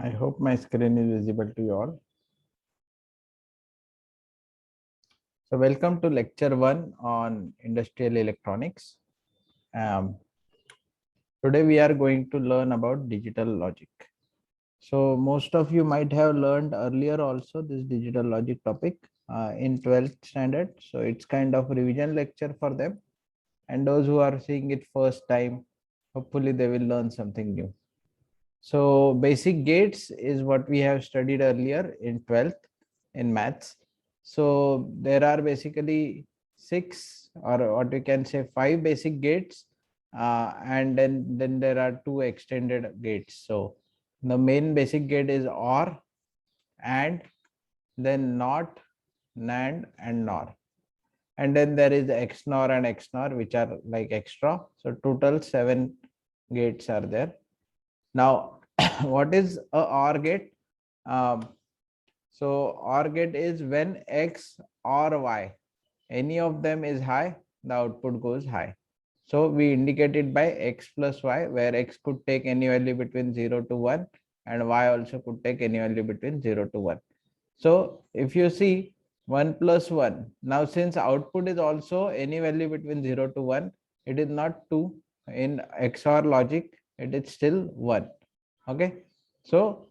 I hope my screen is visible to you all. So welcome to lecture 1 on industrial electronics. Um, Today we are going to learn about digital logic. So most of you might have learned earlier also this digital logic topic in 12th standard. So it's kind of revision lecture for them. And those who are seeing it first time, hopefully they will learn something new. So basic gates is what we have studied earlier in 12th in maths. So there are basically 6 or what we can say 5 basic gates, and then there are 2 extended gates. So the main basic gate is OR, and then NOT, NAND and NOR. And then there is XNOR and XNOR, which are like extra. So total 7 gates are there. Now, what is a OR gate? Um, so OR gate is when X or Y, any of them is high, the output goes high. So we indicate it by X plus Y, where X could take any value between 0 to 1 and Y also could take any value between 0 to 1. So if you see 1 plus 1, now since output is also any value between 0 to 1, it is not 2. In XOR logic, it is still 1. Okay, so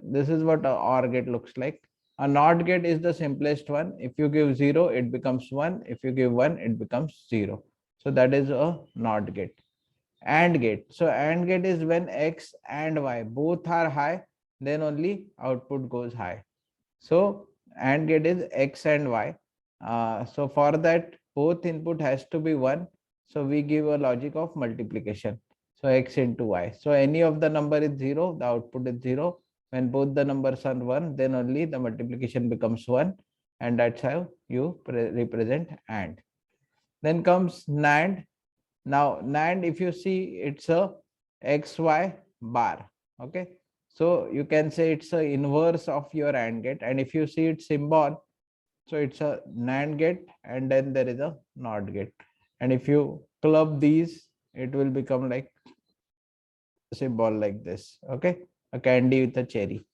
this is what a OR gate looks like. A NOT gate is the simplest one. If you give 0, it becomes 1. If you give 1, it becomes 0. So that is a NOT gate. AND gate. So AND gate is when X and Y both are high, then only output goes high. So AND gate is X and Y. So for that, both input has to be 1. So we give a logic of multiplication. So X into Y. So any of the number is 0, the output is 0. When both the numbers are 1, then only the multiplication becomes 1. And that's how you represent AND. Then comes NAND. Now NAND, if you see, it's a XY bar. Okay. So you can say it's a inverse of your AND gate. And if you see its symbol, so it's a NAND gate and then there is a NOT gate. And if you club these, it will become like symbol like this. Okay. A candy with a cherry.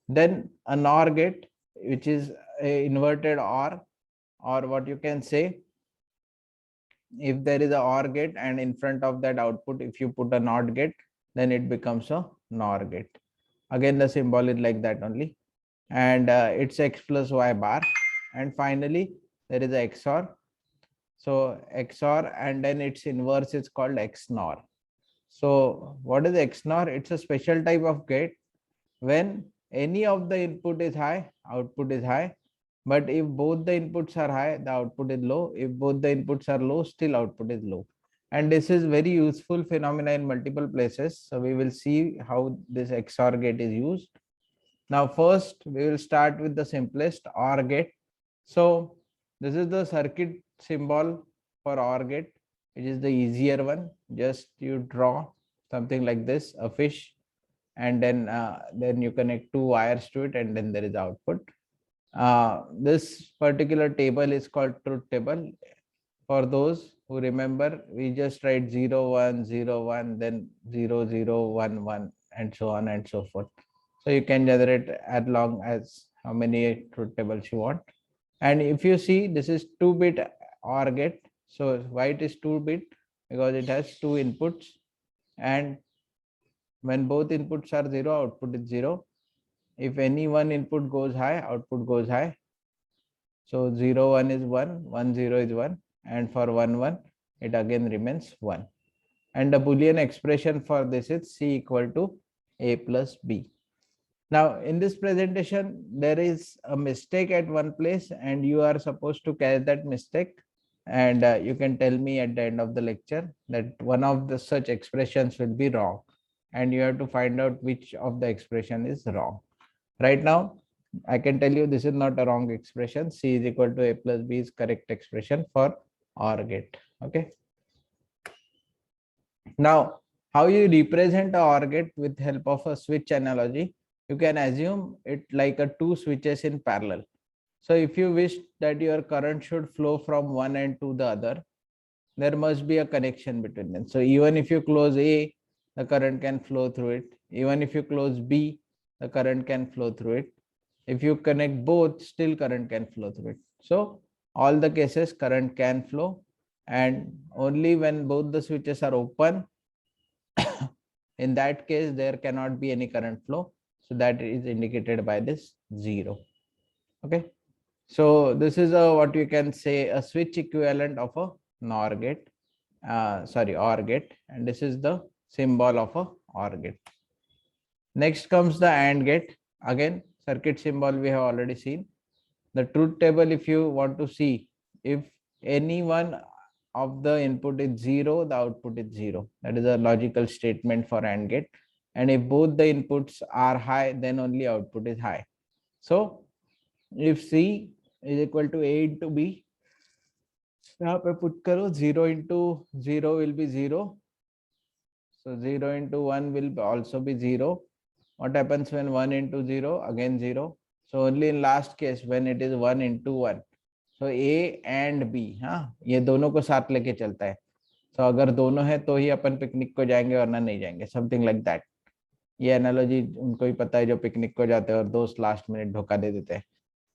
Then a NOR gate, which is a inverted or what you can say, if there is a OR gate and in front of that output, if you put a NOT gate, then it becomes a NOR gate. Again, the symbol is like that only. And it's X plus Y bar. And finally, there is a XOR. So XOR and then its inverse is called XNOR. So what is XNOR? It's a special type of gate. When any of the input is high, output is high. But if both the inputs are high, the output is low. If both the inputs are low, still output is low. And this is very useful phenomena in multiple places. So we will see how this XOR gate is used. Now first we will start with the simplest OR gate. So this is the circuit symbol for OR gate. It is the easier one. Just you draw something like this, a fish, and then you connect 2 wires to it, and then there is output. This particular table is called truth table. For those who remember, we just write 0 1 0 1, then 0 0 1 1, and so on and so forth. So you can generate as long as how many truth tables you want. And if you see, this is 2-bit OR gate. So why it is 2-bit? Because it has 2 inputs, and when both inputs are 0, output is 0. If any one input goes high, output goes high. So 0 1 is 1, 1 0 is 1, and for 1 1 it again remains 1. And the Boolean expression for this is C equal to A plus B. Now in this presentation there is a mistake at one place, and you are supposed to catch that mistake, and you can tell me at the end of the lecture that one of the such expressions will be wrong, and you have to find out which of the expression is wrong. Right now I can tell you this is not a wrong expression. C is equal to A plus B is correct expression for OR gate. Okay. Now, how you represent a OR gate with help of a switch analogy? You can assume it like a 2 switches in parallel. So if you wish that your current should flow from one end to the other, there must be a connection between them. So even if you close A, the current can flow through it. Even if you close B, the current can flow through it. If you connect both, still current can flow through it. So all the cases current can flow, and only when both the switches are open, in that case there cannot be any current flow. So that is indicated by this 0. Okay. So this is a, what you can say, a switch equivalent of a NOR gate, OR gate, and this is the symbol of a OR gate. Next comes the AND gate. Again, circuit symbol we have already seen. The truth table, if you want to see, if any one of the input is 0, the output is 0. That is a logical statement for AND gate. And if both the inputs are high, then only output is high. So if C is equal to A into B, यहाँ पे put करो 0 into 0 will be 0. So 0 into 1 will also be 0. What happens when 1 into 0? Again 0. So only in last case when it is 1 into 1. So A and B, हाँ, ये दोनों को साथ लेके चलता है. So अगर दोनों है तो ही अपन पिकनिक को जाएंगे, वरना नहीं जाएंगे. Something like that. ये एनालॉजी उनको ही पता है जो पिकनिक को जाते हैं और दोस्त लास्ट मिनट धोखा दे देते हैं.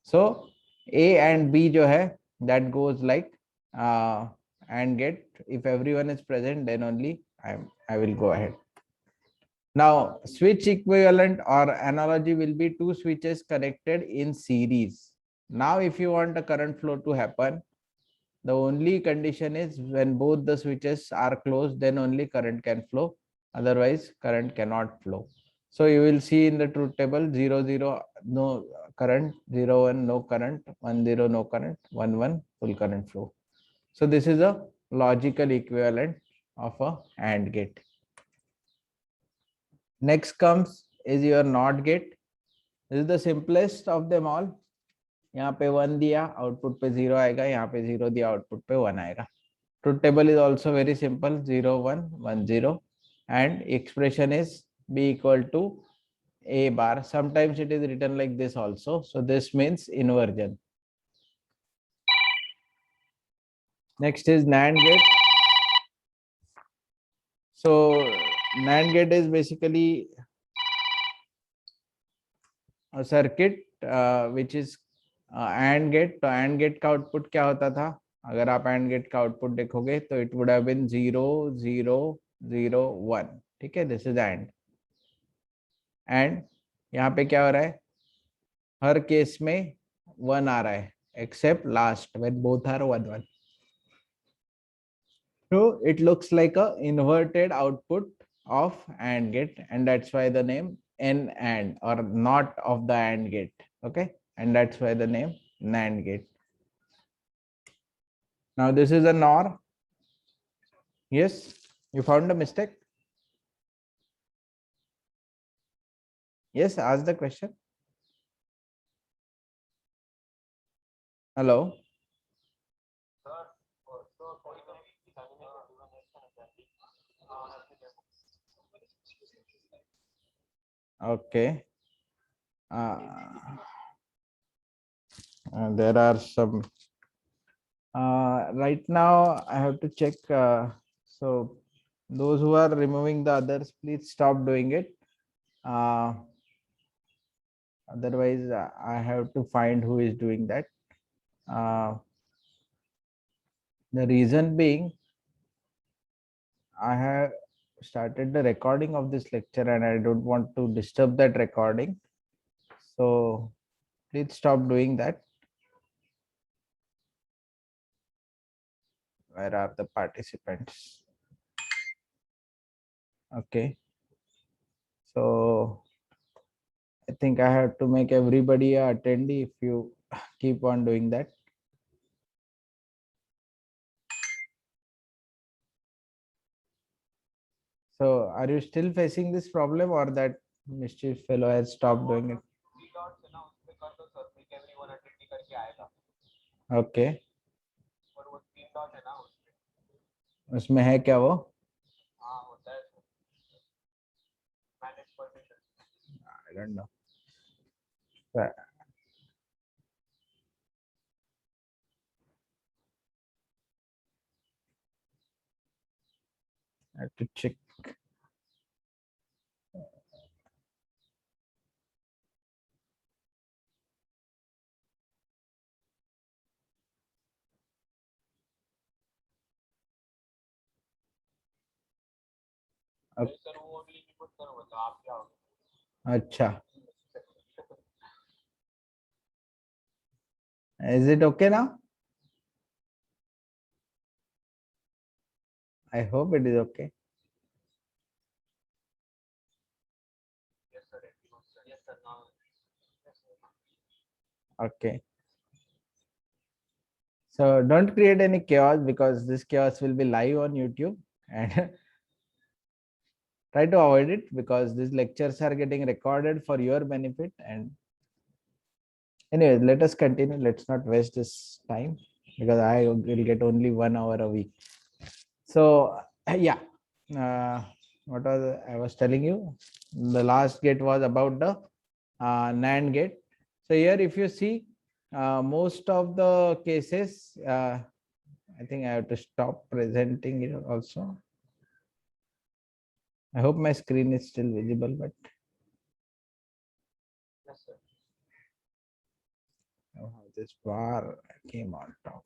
So A and B जो है, that goes like AND gate. If everyone is present, then only I will go ahead. Now, switch equivalent or analogy will be two switches connected in series. Now, if you want a current flow to happen, the only condition is when both the switches are closed, then only current can flow. Otherwise, current cannot flow. So you will see in the truth table 0, 0, no current, 0, 1, no current, 1, 0, no current, 1, 1, full current flow. So this is a logical equivalent of a AND gate. Next comes is your NOT gate. This is the simplest of them all. यहाँ पे 1 दिया, output पे 0 आएगा. यहाँ पे 0 दिया, output पे 1 आएगा. Truth table is also very simple, 0, 1, 1, 0, and expression is B equal to A bar. Sometimes it is written like this also. So this means inversion. Next is NAND gate. So NAND gate is basically a circuit which is AND gate. तो AND gate का output क्या होता था? अगर आप AND gate का output देखोगे तो it would have been 0, 0, 0, 1. ठीक है, this is AND. And यहाँ पे क्या हो रहा है? हर केस में 1 आ रहा है, except last when both are 1, 1. So it looks like a inverted output of AND gate, and that's why the name N AND, or not of the AND gate. Okay, and that's why the name NAND gate. Now this is a NOR. Yes, you found a mistake. Yes, ask the question. Hello. Okay. There are some. Right now, I have to check. So those who are removing the others, please stop doing it. Otherwise, I have to find who is doing that. The reason being, I have started the recording of this lecture and I don't want to disturb that recording. So please stop doing that. Where are the participants? Okay. So I think I have to make everybody a attendee if you keep on doing that. So are you still facing this problem, or that mischief fellow has stopped doing it? Okay. उसमें है क्या वो? I don't know. I have to check. अच्छा, is it okay now? I hope it is okay. Okay. So don't create any chaos because this chaos will be live on YouTube, and try to avoid it because these lectures are getting recorded for your benefit. And anyway, let us continue. Let's not waste this time because I will get only 1 hour a week. So yeah, uh, what was I was telling you? The last gate was about the NAND gate. So here, if you see, most of the cases, I think I have to stop presenting it also. I hope my screen is still visible, but this bar came on top.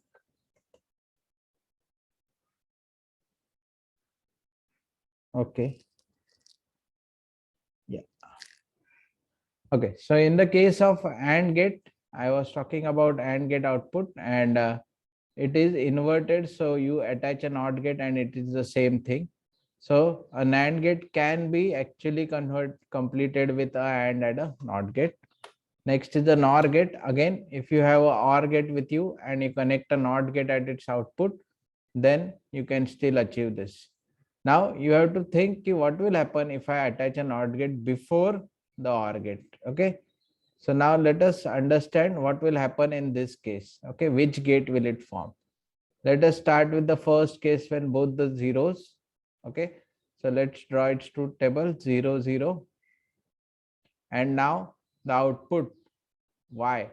Okay. Yeah. Okay. So in the case of AND gate, I was talking about AND gate output, and it is inverted. So you attach an OR gate and it is the same thing. So a NAND gate can be actually completed with a AND and a NOT gate. Next is the NOR gate. Again, if you have a OR gate with you and you connect a NOT gate at its output, then you can still achieve this. Now you have to think what will happen if I attach a NOT gate before the OR gate. Okay. So now let us understand what will happen in this case. Okay. Which gate will it form? Let us start with the first case when both the zeros. Okay. So let's draw its truth table 0, 0. And now the output Y.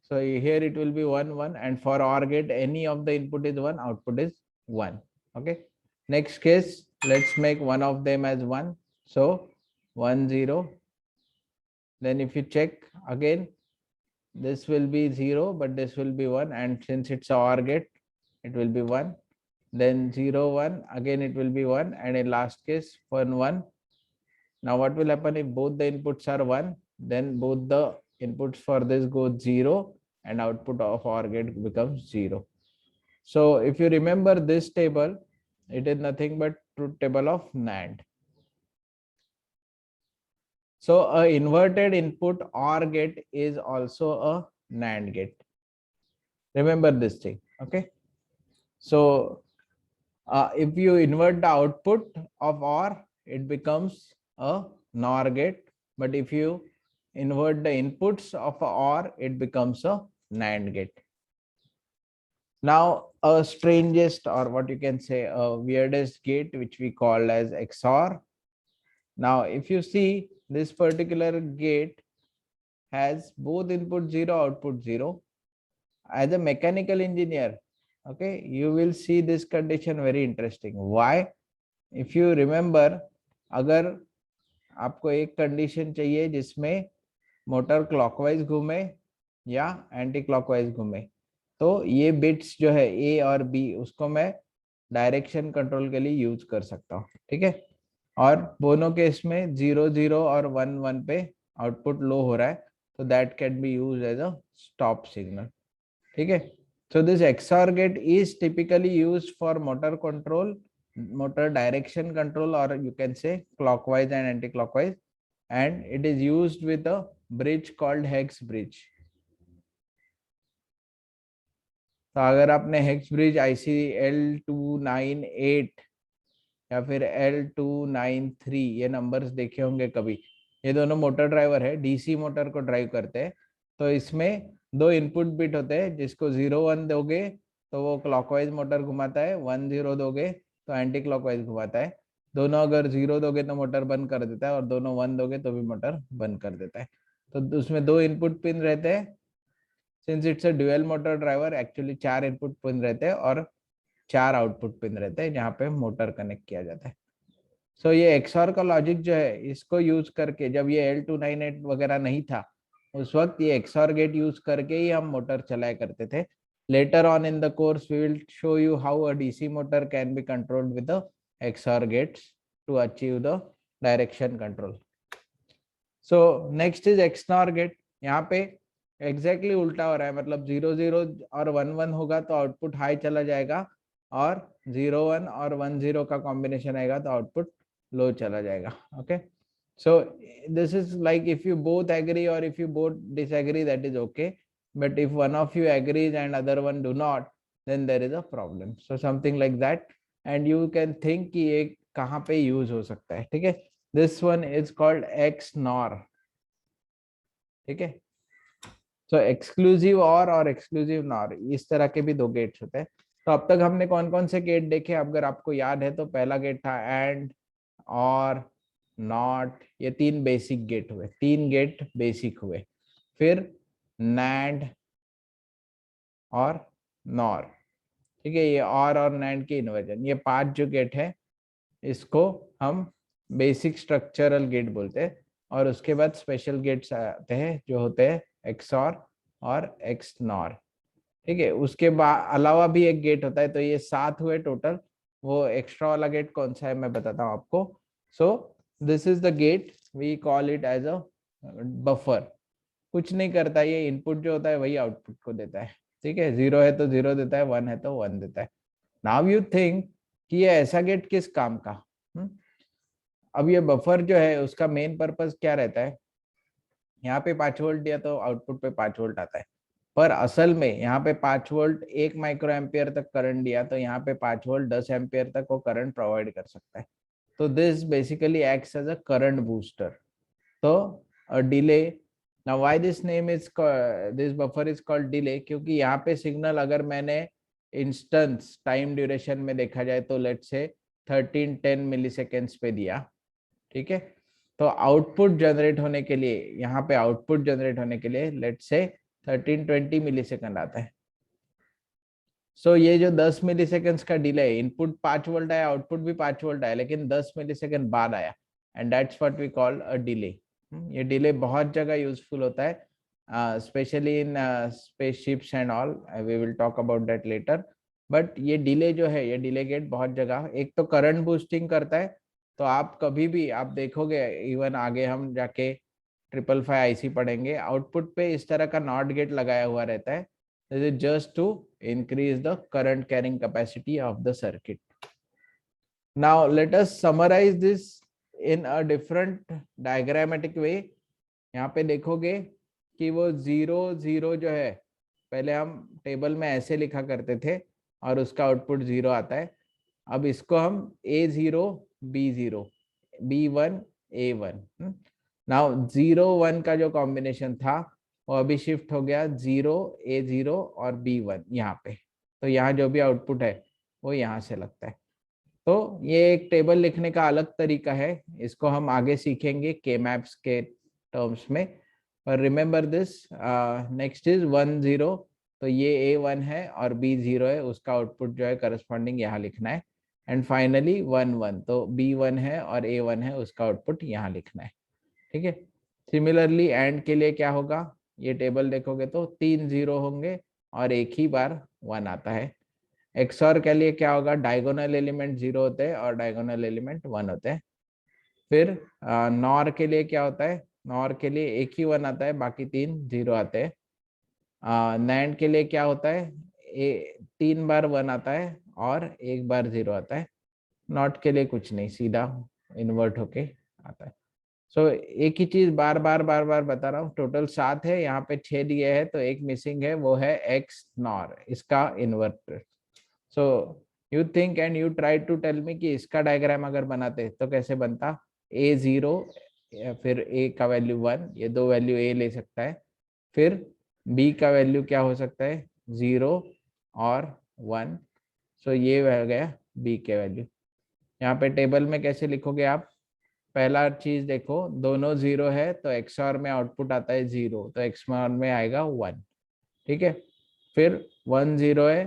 So here it will be 1, 1. And for OR gate, any of the input is 1, output is 1. Okay. Next case, let's make one of them as 1. So 1, 0. Then if you check again, this will be 0, but this will be 1. And since it's a OR gate, it will be 1. Then 0, 1. Again, it will be 1. And in last case, 1, 1. Now what will happen if both the inputs are 1? Then both the inputs for this go 0 and output of OR gate becomes 0. So if you remember this table, it is nothing but truth table of NAND. So a inverted input OR gate is also a NAND gate. Remember this thing. Okay. So if you invert the output of OR, it becomes a NOR gate. But if you invert the inputs of a OR, it becomes a NAND gate. Now, a strangest, or what you can say, a weirdest gate, which we call as XOR. Now, if you see, this particular gate has both input 0, output 0. As a mechanical engineer, okay, you will see this condition very interesting. Why? If you remember, अगर आपको एक condition चाहिए जिसमें motor clockwise घूमे या anti clockwise घूमे, तो ये बिट्स जो है ए और बी उसको मैं डायरेक्शन कंट्रोल के लिए यूज कर सकता हूँ. ठीक है. और दोनों केस में 0, 0 और 1, 1 पे आउटपुट लो हो रहा है, तो that can be use as a stop signal. ठीक है. So this XOR gate is typically used for motor control, motor direction control, or you can say clockwise and anti-clockwise, and it is used with a bridge called hex bridge. तो अगर आपने hex bridge IC L298 या फिर L293 ये numbers देखे होंगे कभी, ये दोनों मोटर ड्राइवर है, डीसी मोटर को ड्राइव करते हैं. तो इसमें दो इनपुट बिट होते हैं, जिसको 0, 1 दोगे तो वो क्लॉकवाइज मोटर घुमाता है, 1, 0 दोगे तो एंटी क्लॉकवाइज घुमाता है. दोनों अगर 0 दोगे तो मोटर बंद कर देता है, और दोनों 1 दोगे तो भी मोटर बंद कर देता है. तो उसमें दो इनपुट पिन रहते हैं. Since it's a dual motor driver, actually 4 input pin रहते हैं और 4 आउटपुट पिन रहते हैं जहाँ पे मोटर कनेक्ट किया जाता है. सो ये एक्सऑर का लॉजिक जो है, इसको यूज करके, जब ये L298 वगैरह नहीं था उस वक्त, ये एक्सऑर गेट यूज करके ही हम मोटर चलाया करते थे. Later on in the course we will show you how a DC motor can be controlled with the XOR gates. to achieve the direction control. So next is XNOR gate. यहाँ पे exactly उल्टा हो रहा है, मतलब 0 0 और 1 1 होगा तो आउटपुट हाई चला जाएगा, और 0 1 और 1 0 का कॉम्बिनेशन आएगा तो आउटपुट लो चला जाएगा. Okay, so this is like if you both agree or if you both disagree, that is okay, but if one of you agrees and other one do not, then there is a problem. So something like that, and you can think कि ये कहाँ पे use हो सकता है. ठीक है, this one is called XNOR. ठीक है, सो एक्सक्लूसिव और एक्सक्लूसिव नॉर, इस तरह के भी दो गेट्स होते हैं. तो अब तक हमने कौन कौन से गेट देखे, अगर आपको याद है तो पहला गेट था एंड, और, नॉट. ये तीन बेसिक गेट हुए, तीन गेट बेसिक हुए. फिर नैंड और नॉर. ठीक है, ये और नैंड के इन्वर्जन, ये पांच जो गेट है इसको हम बेसिक स्ट्रक्चरल गेट बोलते हैं. और उसके बाद स्पेशल गेट्स आते हैं जो होते हैं एक्सऑर और एक्सनॉर. ठीक है, उसके बाद अलावा भी एक गेट होता है. तो ये 7 हुए टोटल. वो एक्स्ट्रा वाला गेट कौन सा है मैं बताता हूँ आपको. So this is the gate, we call it as a buffer. कुछ नहीं करता, ये इनपुट जो होता है वही आउटपुट को देता है. ठीक है, 0 है तो 0 देता है, 1 है तो 1 देता है. नाउ यू थिंक कि ये ऐसा गेट किस काम का. अब ये बफर जो है उसका मेन पर्पस क्या रहता है. यहाँ पे 5 वोल्ट दिया तो आउटपुट पे 5 वोल्ट आता है, पर असल में यहाँ पे 5 वोल्ट 1 माइक्रो एम्पियर तक करंट दिया तो यहाँ पे 5 वोल्ट 10 एम्पियर तक वो करंट प्रोवाइड कर सकता है. तो this basically acts as a current booster. तो a delay. Now why this name is, this buffer is called delay, क्योंकि यहाँ पे सिग्नल अगर मैंने इंस्टेंस टाइम ड्यूरेशन में देखा जाए तो लेट्स से 1310 मिली सेकेंड्स पे दिया. ठीक है, तो आउटपुट जनरेट होने के लिए, यहाँ पे आउटपुट जनरेट होने के लिए लेट्स से 1320 मिली सेकेंड आता है. सो ये जो 10 मिली सेकेंड्स का डिले है, इनपुट 5 वोल्ट आया, आउटपुट भी 5 वोल्ट आया, लेकिन 10 मिली सेकेंड बाद आया, and that's what we call a delay. ये डिले बहुत जगह यूजफुल होता है, specially in spaceships and all. We will talk about that later. But ये डिले जो है, ये डिले गेट बहुत जगह, एक तो करंट बूस्टिंग करता है. तो आप कभी भी आप देखोगे, इवन आगे हम जाके 555 आईसी पढ़ेंगे, आउटपुट पे इस तरह का नॉट गेट लगाया हुआ रहता है. This is just to increase the current carrying capacity of the circuit. Now let us summarize this in a different diagrammatic way. यहाँ पे देखोगे कि वो 0 0 जो है, पहले हम टेबल में ऐसे लिखा करते थे और उसका आउटपुट 0 आता है. अब इसको हम A0 B0 B1 A1. Now 0 1 का जो कॉम्बिनेशन था वो अभी शिफ्ट हो गया 0 A0 और B1 यहाँ पे. तो यहाँ जो भी आउटपुट है वो यहाँ से लगता है. तो ये एक टेबल लिखने का अलग तरीका है, इसको हम आगे सीखेंगे के मैप्स के टर्म्स में. पर रिमेंबर दिस, नेक्स्ट इज 1 0. तो ये A1 है और B0 है, उसका आउटपुट जो है करस्पॉन्डिंग यहाँ लिखना है. एंड फाइनली 1 1, तो B1 है और A1 है, उसका आउटपुट यहाँ लिखना है. ठीक है, सिमिलरली एंड के लिए क्या होगा, ये टेबल देखोगे तो 3 0 होंगे और एक ही बार 1 आता है. एक्सऑर के लिए क्या होगा, डायगोनल एलिमेंट 0 होते हैं और डायगोनल एलिमेंट 1 होते हैं. फिर नॉर के लिए क्या होता है, नॉर के लिए एक ही 1 आता है, बाकी 3 0 आते हैं. नैंड के लिए क्या होता है, 3 बार 1 आता है और एक बार 0 आता है. नॉट के लिए कुछ नहीं, सीधा इन्वर्ट होके आता है. सो एक ही चीज बार बार बता रहा हूँ. टोटल 7 है, यहाँ पे 6 दिए है तो एक मिसिंग है, वो है एक्स नॉर, इसका inverter. So you think and you try to tell me कि इसका डायग्राम अगर बनाते तो कैसे बनता. A0, फिर A का वैल्यू 1, ये दो वैल्यू A ले सकता है. फिर B का वैल्यू क्या हो सकता है, 0 और 1. सो ये हो गया B के वैल्यू. यहाँ पे टेबल में कैसे लिखोगे आप, पहला चीज देखो, दोनों 0 है तो XOR में आउटपुट आता है 0, तो XOR में आएगा 1. ठीक है, फिर 1 0 है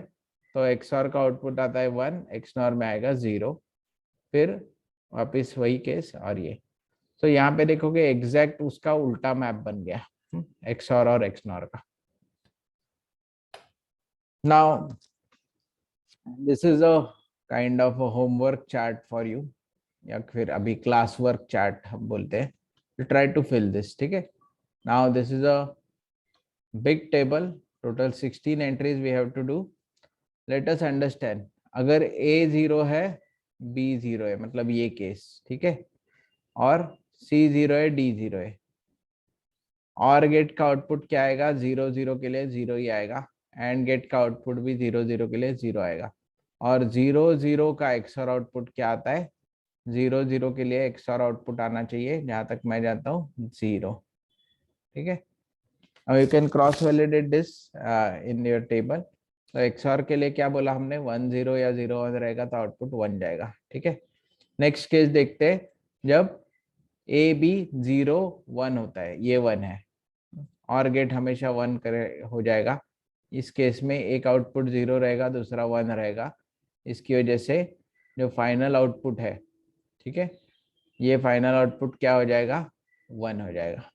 तो XOR का आउटपुट आता है 1, XOR में आएगा 0. फिर वापिस वही केस और ये. तो यहाँ पे देखोगे एग्जैक्ट उसका उल्टा मैप बन गया XOR और XNOR का. Now this is a kind of a homework chart for you. या फिर अभी क्लास वर्क चार्ट हम बोलते हैं. You try to fill this. ठीक है. Now this is a big table. Total 16 entries we have to do. Let us understand. अगर A 0 है, B 0 है, मतलब ये केस. ठीक है. और C 0 है, D 0 है. और गेट का आउटपुट क्या आएगा? 0 0 के लिए 0 ही आएगा. एंड गेट का आउटपुट भी 0 0 के लिए 0 आएगा. और 0 0 का एक्सओर आउटपुट क्या आता है? 0 0 के लिए एक्सओर आउटपुट आना चाहिए, जहां तक मैं जानता हूँ 0. ठीक है. अब you can cross validate this in your table. तो एक्सओर के लिए क्या बोला हमने? 1 0 या 0 1 रहेगा तो आउटपुट 1 जाएगा. ठीक है. नेक्स्ट केस देखते हैं. जब ए बी 0 1 होता है, ये 1 है, और गेट हमेशा 1 करे हो जाएगा. इस केस में एक आउटपुट 0 रहेगा, दूसरा 1 रहेगा. इसकी वजह से जो फाइनल आउटपुट है, ठीक है, ये फाइनल आउटपुट क्या हो जाएगा? 1 हो जाएगा.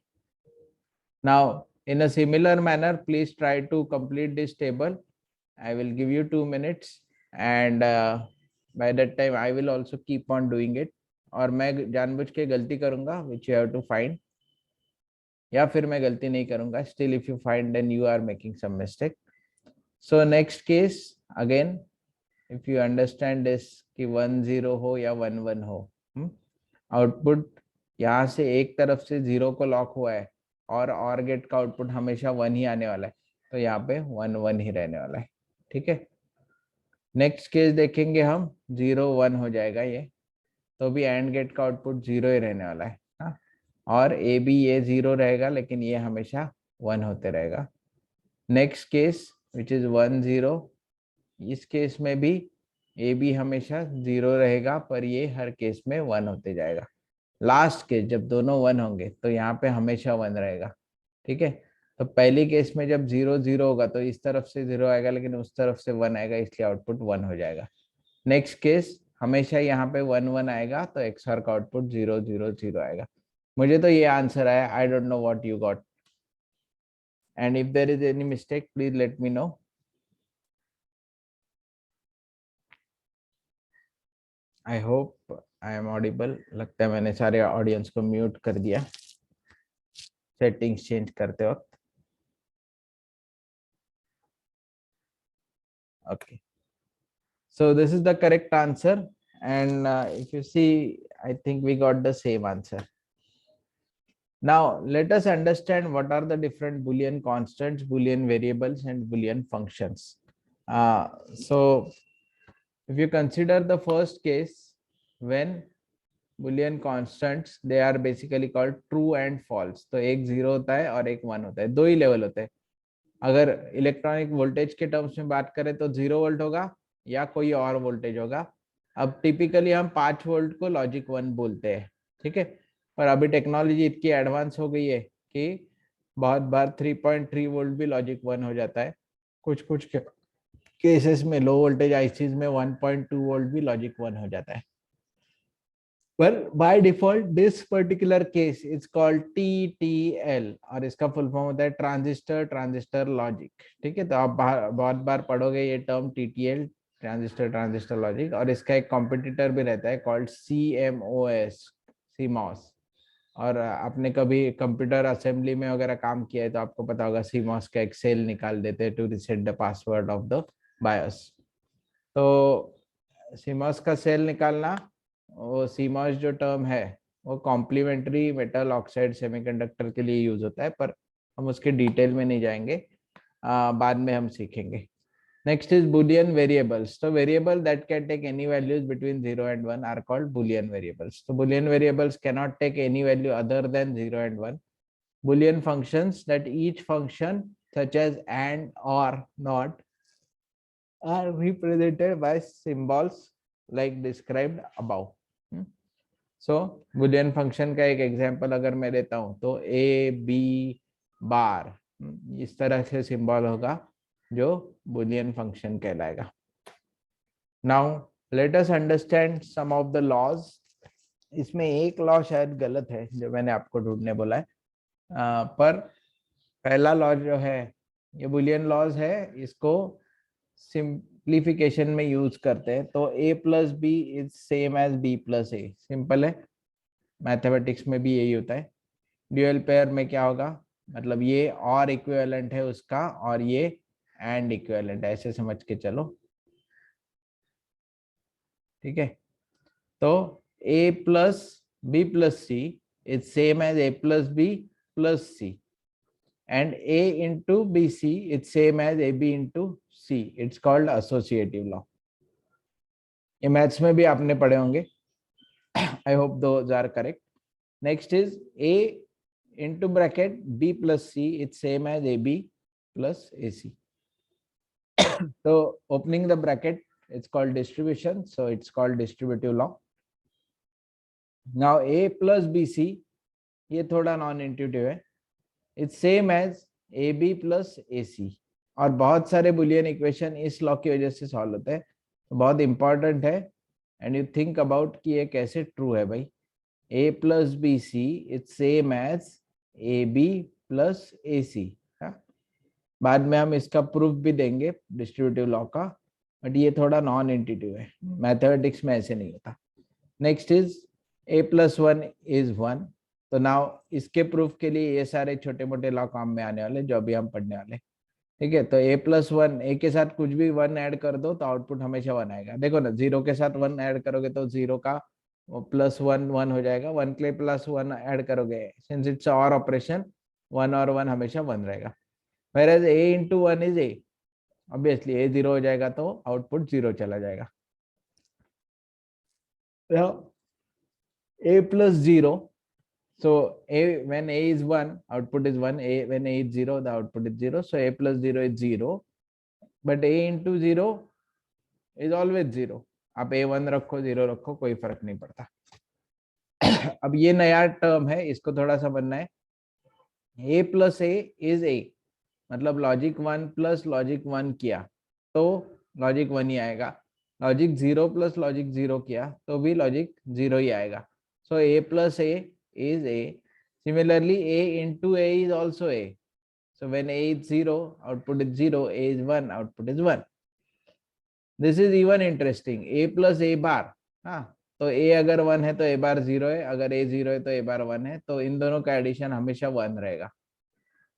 Now in a similar manner, please try to complete this table. I will give you 2 minutes, and by that time I will also keep on doing it. और मैं जानबूझ के गलती करूंगा which you have to find, या फिर मैं गलती नहीं करूंगा. Still if you find, then you are making some mistake. So next case again, if you understand this कि 1 0 हो या 1 1 हो, आउटपुट यहाँ से एक तरफ से 0 को लॉक हुआ है, और गेट का आउटपुट हमेशा 1 ही आने वाला है, तो यहाँ पे 1 1 ही रहने वाला है. ठीक है. नेक्स्ट केस देखेंगे हम. 0 1 हो जाएगा ये, तो भी एंड गेट का आउटपुट 0 ही रहने वाला है. हाँ. और ए बी ये 0 रहेगा, लेकिन ये हमेशा 1 होते रहेगा. नेक्स्ट केस विच इज 1 0, इस केस में भी ए बी हमेशा 0 रहेगा, पर ये हर केस में 1 होते जाएगा. लास्ट केस जब दोनों 1 होंगे तो यहाँ पे हमेशा 1 रहेगा. ठीक है. तो पहली केस में जब 0 0 होगा तो इस तरफ से 0 आएगा, लेकिन उस तरफ से 1 आएगा, इसलिए आउटपुट 1 हो जाएगा. नेक्स्ट केस हमेशा यहाँ पे 1 1 आएगा, तो एक्सओर का आउटपुट 0 0 0 आएगा. मुझे तो ये आंसर आया. I don't know what you got, and if there is any mistake please let me know. I hope I am audible. लगता है मैंने सारे ऑडियंस को म्यूट कर दिया सेटिंग्स चेंज करते वक्त. Okay, so this is the correct answer, and if you see, I think we got the same answer. Now let us understand what are the different Boolean constants, Boolean variables, and Boolean functions. So if you consider the first case, when Boolean constants, they are basically called true and false. तो एक 0 होता है और एक 1 होता है, दो ही level होते हैं. अगर इलेक्ट्रॉनिक वोल्टेज के टर्म्स में बात करें तो 0 वोल्ट होगा या कोई और वोल्टेज होगा. अब टिपिकली हम 5 वोल्ट को लॉजिक 1 बोलते हैं. ठीक है. पर अभी टेक्नोलॉजी इतनी एडवांस हो गई है कि बहुत बार 3.3 वोल्ट भी लॉजिक 1 हो जाता है. कुछ केसेस में लो वोल्टेज आईसीज में 1.2 वोल्ट भी लॉजिक 1 हो जाता है. Well, by default, this particular case is called TTL, और इसका फुल फॉर्म होता है ट्रांजिस्टर लॉजिक. ठीक है. तो आप बहुत बार पढ़ोगे ये टर्म TTL, ट्रांजिस्टर लॉजिक. और इसका एक कॉम्पिटिटर भी रहता है कॉल्ड CMOS. और आपने कभी कंप्यूटर असेंबली में वगैरह काम किया है तो आपको पता होगा CMOS का एक सेल निकाल देते हैं to reset the password of the BIOS. तो CMOS का सेल निकालना, वो CMOS जो टर्म है वो कॉम्प्लीमेंट्री मेटल ऑक्साइड सेमीकंडक्टर के लिए यूज होता है, पर हम उसके डिटेल में नहीं जाएंगे, बाद में हम सीखेंगे. Next is Boolean variables. तो variable that can take any values between 0 and 1 are called Boolean variables. तो Boolean variables cannot take any value other than 0 and 1. Boolean functions that each function such as and or not are represented by symbols like described above. So Boolean function का एक example अगर मैं देता हूं तो a b बार, इस तरह से सिंबल होगा जो Boolean function कहलाएगा. Now let us understand some of the laws. इसमें एक लॉ शायद गलत है जो मैंने आपको ढूंढने बोला है, पर पहला लॉ जो है ये Boolean लॉज है, इसको सिंप्लीफिकेशन में यूज करते हैं, तो a plus B is same as b plus A. Simple है, मैथमेटिक्स में भी यही होता है। ड्यूअल पेयर में क्या होगा, मतलब ये और इक्विवेलेंट है उसका और ये एंड इक्विवेलेंट है, ऐसे समझ के चलो। ठीक है, तो a plus B plus C is same as a plus B plus C and a into bc it's same as ab into c. It's called associative law. ये मैथ्स में भी आपने पढ़े होंगे। I hope those are correct. Next is a into bracket b plus c it's same as ab plus ac. So opening the bracket, it's called distribution, so it's called distributive law. Now a plus bc, ये थोड़ा non intuitive है, it's same as A B plus A C. और बहुत सारे Boolean equation इस law की वजह से सॉल्व होते हैं, तो बहुत इंपॉर्टेंट है। एंड यू थिंक अबाउट कि ये कैसे ट्रू है भाई। A plus B C it's same as A B plus A C. बाद में हम इसका प्रूफ भी देंगे डिस्ट्रीब्यूटिव लॉ का, बट ये थोड़ा नॉन इंट्यूटिव है, मैथमेटिक्स में ऐसे नहीं होता। Next is a plus one is one. तो नाउ इसके प्रूफ के लिए ये सारे छोटे मोटे लॉ काम में आने वाले जो अभी हम पढ़ने वाले। ठीक है, तो a प्लस वन, ए के साथ कुछ भी वन ऐड कर दो तो आउटपुट हमेशा वन आएगा। देखो ना, जीरो के साथ वन ऐड करोगे तो जीरो का प्लस वन वन हो जाएगा, वन के लिए प्लस वन ऐड करोगे, सिंस इट्स और ऑपरेशन, वन और वन हमेशा वन रहेगा। whereas a into one is a, obviously a zero हो जाएगा तो आउटपुट जीरो चला जाएगा। a plus 0, so a when a is 1 output is 1, a when a is 0 the output is 0, so a plus 0 is 0, but a into 0 is always 0। आप a 1 रखो 0 रखो कोई फर्क नहीं पड़ता। अब ये नया टर्म है, इसको थोड़ा समझना है। a plus a is a, मतलब लॉजिक 1 प्लस लॉजिक 1 किया तो लॉजिक 1 ही आएगा, लॉजिक 0 प्लस लॉजिक 0 किया तो भी लॉजिक 0 ही आएगा। सो a plus a is a. Similarly, a into a is also a. So when a is 0, output is 0, a is 1, output is 1. This is even interesting. A plus a bar. हाँ, तो a अगर 1 है तो a bar 0 है, अगर a 0 है तो a bar 1 है, तो इन दोनों का एडिशन हमेशा 1 रहेगा।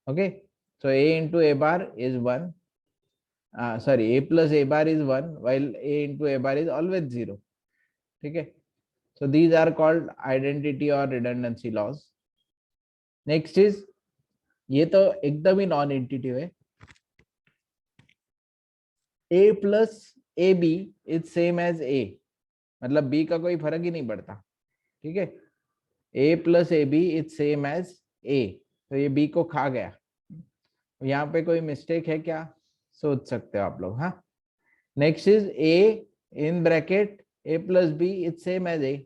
Okay, so a into a bar is 1. Sorry, a plus a bar is 1 while a into a bar is always 0. ठीक है, so these are called identity or redundancy laws. Next is, ये तो एकदम ही non intuitive है, a plus A B is same as a, मतलब b का कोई फर्क ही नहीं पड़ता। ठीक है, a plus A B is same as a, तो ये b को खा गया। यहाँ पे कोई मिस्टेक है क्या, सोच सकते हो आप लोग। हाँ, next is a in bracket a plus B is same as a।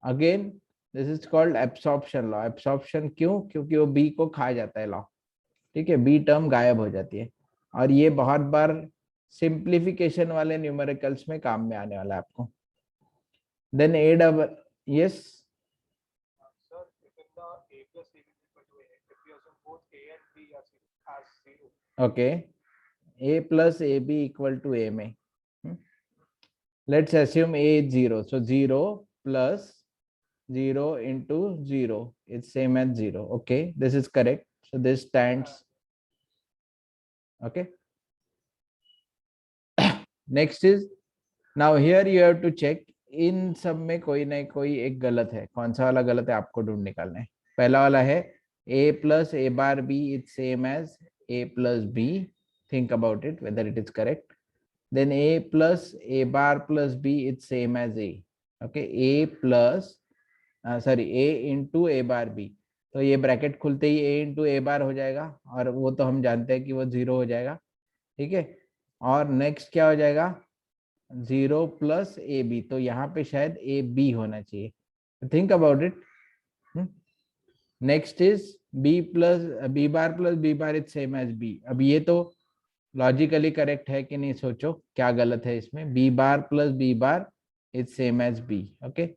Again this is called absorption law. Absorption क्यों, क्योंकि वो b को खा जाता है लॉ। ठीक है, b टर्म गायब हो जाती है, और ये बहुत बार सिंप्लीफिकेशन वाले न्यूमेरिकल्स में काम में आने वाला है आपको। Then a double, yes okay, a plus A B equal to a में let's assume a is 0, so 0 plus 0 into 0 is same as 0. Okay, this is correct, so this stands. Okay, next is, now here you have to check, इन सब में कोई ना कोई एक गलत है, कौन सा वाला गलत है आपको ढूंढ निकालना है। पहला वाला है a plus a bar b is same as a plus b. Think about it whether it is correct. Then a plus a bar plus b is same as a. Okay, a plus sorry a into a bar b, तो ये bracket खुलते ही a into a bar हो जाएगा, और वो तो हम जानते हैं कि वो 0 हो जाएगा। ठीक है, और नेक्स्ट क्या हो जाएगा, 0 प्लस ए बी, तो यहाँ पे शायद ए बी होना चाहिए। Think about it. Next is B plus B bar plus B bar is same as B. अब ये तो लॉजिकली करेक्ट है कि नहीं, सोचो क्या गलत है इसमें। B bar plus B bar is same as B. Okay,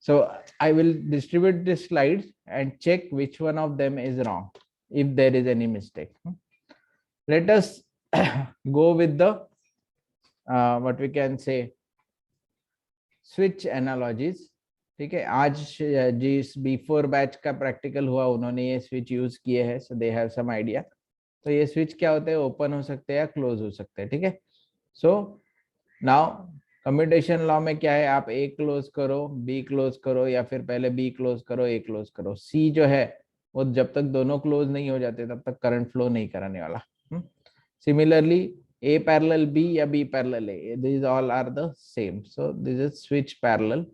so I will distribute the slides and check which one of them is wrong if there is any mistake. Let us go with the what we can say switch analogies. ठीक है, आज जिस B4 batch का practical हुआ उन्होंने ये switch use किए हैं, सो दे हैव सम आइडिया. तो ये स्विच क्या होते हैं, ओपन हो सकते हैं या क्लोज हो सकते हैं. ठीक है, सो नाउ कम्यूटेशन लॉ में क्या है, आप ए क्लोज करो, बी क्लोज करो, या फिर पहले बी क्लोज करो, ए क्लोज करो. सी जो है वो जब तक दोनों क्लोज नहीं हो जाते तब तक करंट फ्लो नहीं कराने वाला. सिमिलरली A parallel B या B parallel A, these all are the same. So this is switch parallel.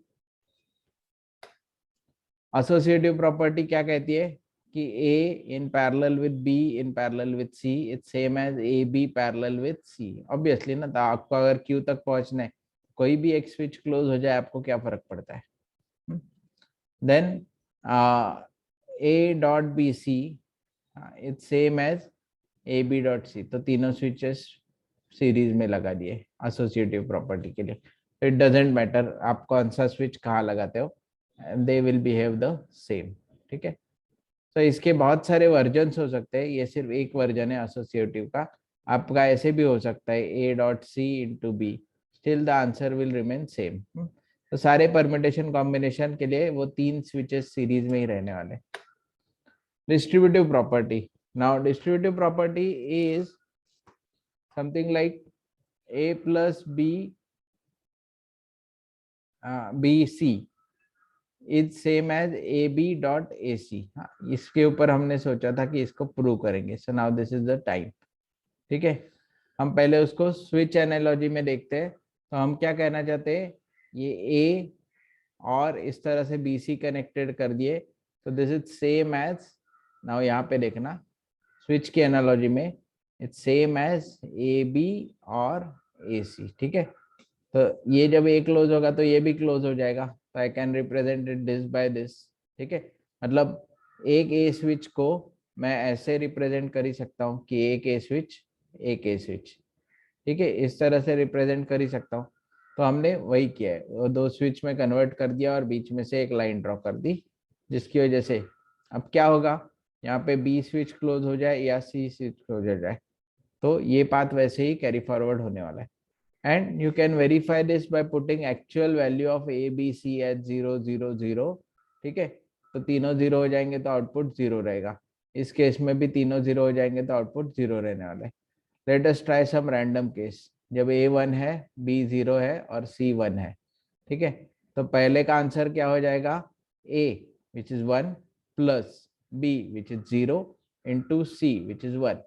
Associative property क्या कहती है कि A in parallel with B in parallel with C it's same as AB parallel with C. Obviously ना, तो आपको अगर Q तक पहुंचना है, कोई भी एक स्विच क्लोज हो जाए आपको क्या फर्क पड़ता है. Then A dot BC it's same as AB dot C. तो तीनों स्विचेस सीरीज में लगा दिए एसोसिएटिव प्रॉपर्टी के लिए. इट डजेंट मैटर आप कौन सा स्विच कहाँ लगाते हो, they will behave the same. ठीक है, तो इसके बहुत सारे वर्जन्स हो सकते हैं, ये सिर्फ एक वर्जन है एसोसिएटिव का. आपका ऐसे भी हो सकता है A dot C into B, still the answer will remain same. तो सारे परमिटेशन कॉम्बिनेशन के लिए वो तीन स्विचेस सीरीज में ही रहने वाले. Distributive property. Now distributive property is something like A plus B BC is same as AB dot AC. इसके ऊपर हमने सोचा था कि इसको प्रूव करेंगे. So now this is the time. ठीक है, हम पहले उसको स्विच एनालॉजी में देखते हैं. तो हम क्या कहना चाहते हैं, ये A और इस तरह से BC कनेक्टेड कर दिए, तो this is same as, now यहाँ पे देखना स्विच की एनालॉजी में इट्स सेम एज AB और AC. ठीक है, तो ये जब A क्लोज होगा तो ये भी क्लोज हो जाएगा. तो I can represent it this by this. ठीक है, मतलब एक A स्विच को मैं ऐसे रिप्रेजेंट कर ही सकता हूँ कि एक A स्विच एक A स्विच. ठीक है, इस तरह से रिप्रेजेंट कर ही सकता हूँ. तो हमने वही किया है, वो दो स्विच में कन्वर्ट कर दिया और बीच में से एक लाइन ड्रॉ कर दी, जिसकी वजह से अब क्या होगा, यहाँ पे B स्विच क्लोज हो जाए या C स्विच क्लोज हो जाए, तो ये पाथ वैसे ही कैरी फॉरवर्ड होने वाला है. And you can verify this by putting actual value of A B C at 0 0 0. ठीक है, तो तीनों जीरो हो जाएंगे तो आउटपुट जीरो रहेगा. इस केस में भी तीनों जीरो हो जाएंगे तो आउटपुट जीरो रहने वाला है. Let us try some random case, जब ए 1 है, बी 0 है और सी 1 है. ठीक है, तो पहले का आंसर क्या हो जाएगा, A which is 1 plus B which is 0 into C which is 1.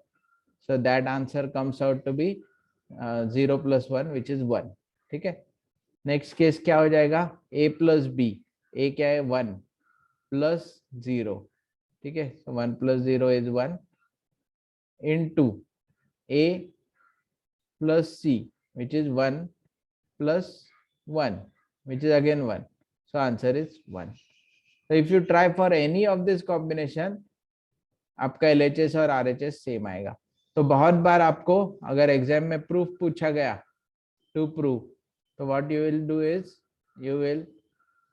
So that answer comes out to be 0 plus 1 which is 1. ठीक है, नेक्स्ट केस क्या हो जाएगा, a plus b. a क्या है 1 plus 0. ठीक है, so 1 plus 0 is 1 into a plus c which is 1 plus 1 which is again 1. So answer is 1. So if you try for any of this combination, आपका LHS और RHS same आएगा. तो बहुत बार आपको अगर एग्जाम में प्रूफ पूछा गया टू प्रूव, तो what you will do is you will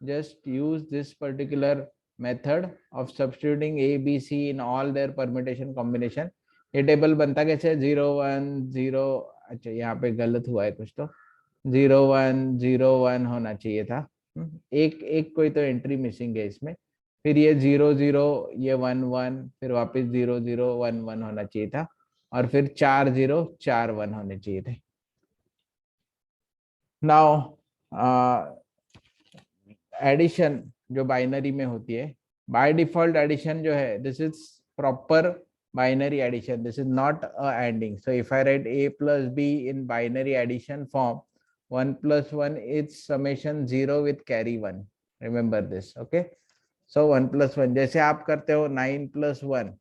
just use this particular method of substituting A B C in all their permutation combination. ये टेबल बनता कैसे, 0 1 0, अच्छा यहाँ पे गलत हुआ है कुछ, तो 0 1 0 1 होना चाहिए था. एक एक कोई तो एंट्री मिसिंग है इसमें. फिर ये 0 0, ये 1 1, फिर वापस 0 0 1 1 होना चाहिए था, और फिर 4 0 4 1 होने चाहिए थे. नाउ एडिशन जो बाइनरी में होती है, बाय डिफॉल्ट एडिशन जो है, this is proper binary addition, this is not a ANDing. So if I write a plus b in binary addition form, 1 plus 1 is summation 0 with carry 1. remember this. okay, so 1 plus 1 जैसे आप करते हो 9 plus 1,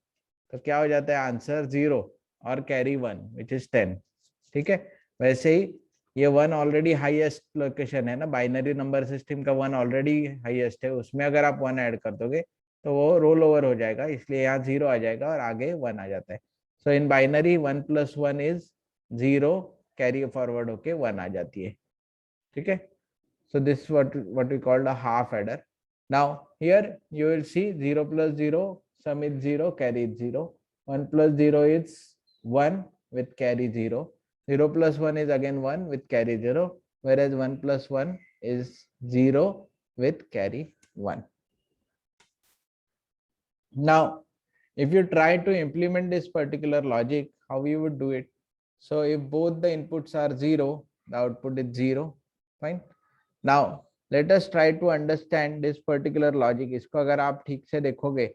तो क्या हो जाता है answer 0 और कैरी 1 विच इज 10. ठीक है, वैसे ही ये 1 ऑलरेडी हाईएस्ट लोकेशन है ना, बाइनरी नंबर सिस्टम का 1 ऑलरेडी हाईएस्ट है, उसमें अगर आप 1 ऐड कर दोगे तो वो रोल ओवर हो जाएगा, इसलिए यहाँ 0 आ जाएगा और आगे 1 आ जाता है. So in binary 1 plus 1 is 0, carry forward होके 1 आ जाती है. ठीक है, so this is what we called a half adder. Now here you will see 0 plus 0, sum is 0, carry is 0. 1 plus 0 is 1, with carry 0. 0 plus 1 is again 1 with carry 0, whereas 1 plus 1 is 0 with carry 1. Now, if you try to implement this particular logic, how you would do it? So if both the inputs are 0, the output is 0. Fine. Now, let us try to understand this particular logic. इसको अगर आप ठीक से देखोगे,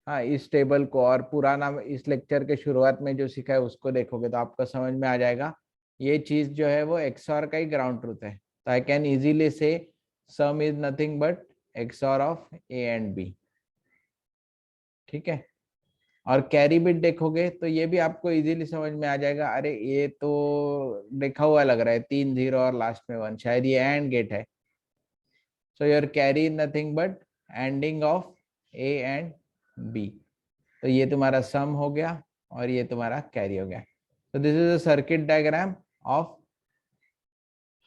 हाँ, इस table को और पुराना इस लेक्चर के शुरुआत में जो सीखा है उसको देखोगे तो आपको समझ में आ जाएगा ये चीज जो है वो XOR का ही ग्राउंड ट्रूथ है. तो आई कैन इजीली से सम is nothing but XOR of A and B. ठीक है. और कैरी बिट देखोगे तो ये भी आपको इजीली समझ में आ जाएगा. अरे ये तो देखा हुआ लग रहा है 3 0 और लास्ट में 1, शायद ये एंड गेट है. So your carry is nothing but ending of A and B. तो ये तुम्हारा सम हो गया और ये तुम्हारा कैरी हो गया. तो this is a circuit diagram of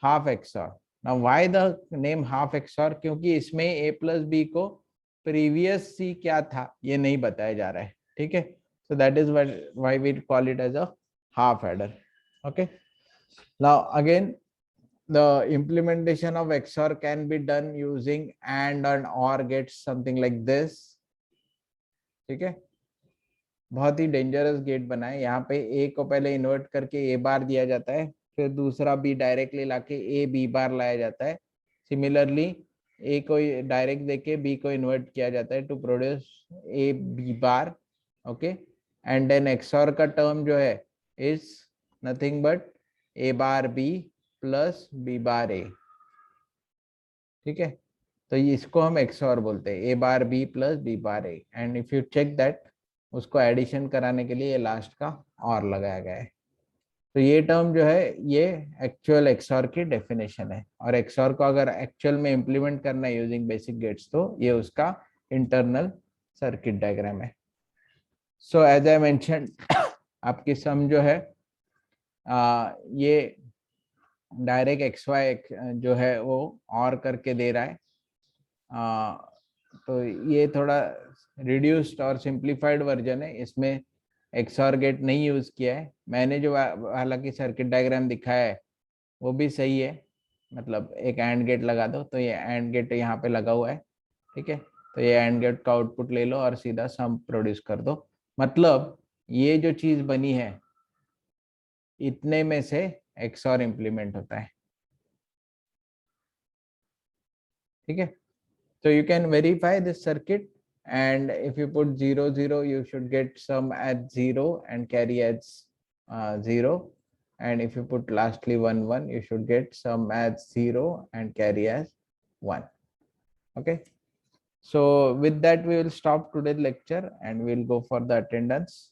half XOR. Now why the name half XOR? क्योंकि इसमें A प्लस B को प्रीवियस C क्या था ये नहीं बताया जा रहा है. ठीक है. So that is why we call it as a half adder. Okay. Now again, the implementation of XOR can be done using AND and OR gates, something like this. ठीक है. बहुत ही डेंजरस गेट बना है. यहाँ पे A को पहले invert करके A बार दिया जाता है, फिर दूसरा B डायरेक्टली लाके A B बार लाया जाता है. सिमिलरली A को डायरेक्ट देके B को इन्वर्ट किया जाता है to produce A B bar. Okay. And then XOR का टर्म जो है is nothing but A bar B plus B bar A. ठीक है. तो इसको हम XOR बोलते हैं, A bar B plus B bar A. And if you check that, उसको एडिशन कराने के लिए ये लास्ट का और लगाया गया है. तो ये टर्म जो है ये एक्चुअल XOR की डेफिनेशन है. और XOR को अगर एक्चुअल में इम्प्लीमेंट करना है यूजिंग बेसिक गेट्स तो ये उसका इंटरनल सर्किट डायग्राम है. सो एज आई मेंशन, आपकी सम जो है ये डायरेक्ट XY जो है वो और करके दे रहा है. तो ये थोड़ा रिड्यूस्ड और सिंप्लीफाइड वर्जन है. इसमें XOR गेट नहीं यूज किया है मैंने. जो हालांकि सर्किट डायग्राम दिखाया है वो भी सही है. मतलब एक एंड गेट लगा दो तो ये एंड गेट यहाँ पे लगा हुआ है. ठीक है. तो ये एंड गेट का आउटपुट ले लो और सीधा सम प्रोड्यूस कर दो. मतलब ये जो चीज बनी है इतने में से XOR इम्प्लीमेंट होता है. ठीक है. So you can verify this circuit, and if you put 0 0 you should get sum at 0 and carry as 0, and if you put lastly 1 1 you should get sum as 0 and carry as 1. Okay. So with that we will stop today's lecture and we'll go for the attendance.